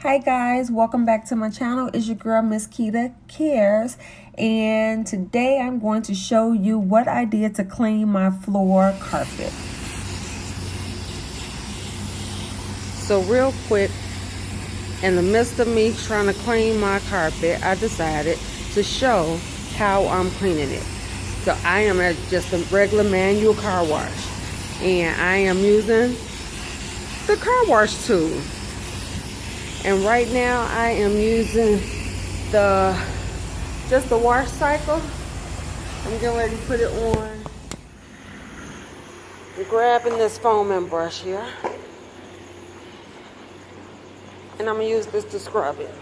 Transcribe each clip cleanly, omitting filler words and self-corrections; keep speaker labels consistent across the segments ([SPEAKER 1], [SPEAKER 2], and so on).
[SPEAKER 1] Hi guys, welcome back to my channel. It's your girl Miss Keita Cares, and today I'm going to show you what I did to clean my floor carpet.
[SPEAKER 2] So real quick, in the midst of me trying to clean my carpet, I decided to show how I'm cleaning it. So I am at just a regular manual car wash, and I am using the car wash tool. And right now I am using just the wash cycle. I'm getting ready to put it on. I'm grabbing this foaming brush here, and I'm gonna use this to scrub it.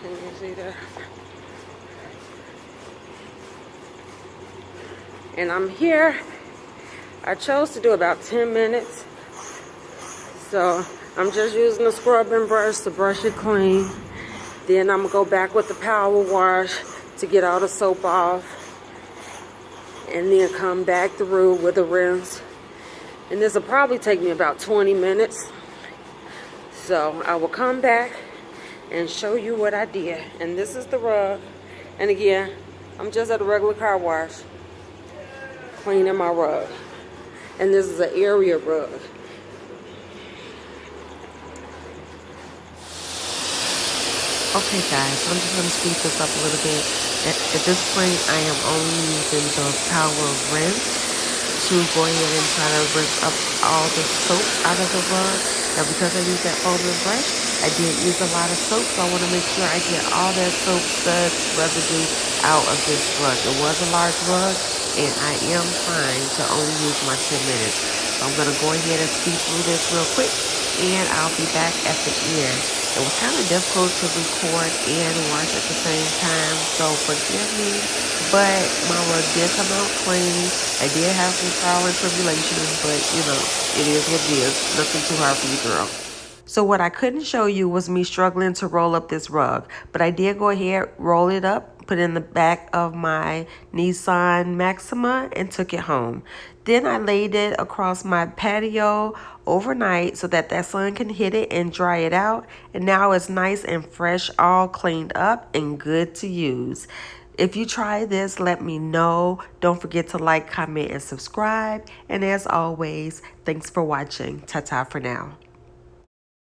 [SPEAKER 2] Can you see that? And I'm here. I chose to do about 10 minutes. So I'm just using the scrubbing brush to brush it clean. Then I'm gonna go back with the power wash to get all the soap off. And then come back through with a rinse. And this will probably take me about 20 minutes. So I will come back and show you what I did. And this is the rug. And again, I'm just at a regular car wash, cleaning my rug. And this is an area rug.
[SPEAKER 3] Okay guys, so I'm just going to speed this up a little bit. At this point, I am only using the power rinse to go ahead and try to rinse up all the soap out of the rug. Now because I use that foaming brush, I did use a lot of soap, so I want to make sure I get all that soap suds residue out of this rug. It was a large rug, and I am trying to only use my 10 minutes. So I'm going to go ahead and speed through this real quick, and I'll be back at the end. It was kind of difficult to record and wash at the same time, so forgive me, but my rug did come out clean. I did have some trial and tribulations, but you know, it is what it is. Nothing too hard for you, girl. So what I couldn't show you was me struggling to roll up this rug, but I did go ahead, roll it up, put it in the back of my Nissan Maxima, and took it home. Then I laid it across my patio overnight so that sun can hit it and dry it out. And now it's nice and fresh, all cleaned up and good to use. If you try this, let me know. Don't forget to like, comment, and subscribe. And as always, thanks for watching. Ta-ta for now.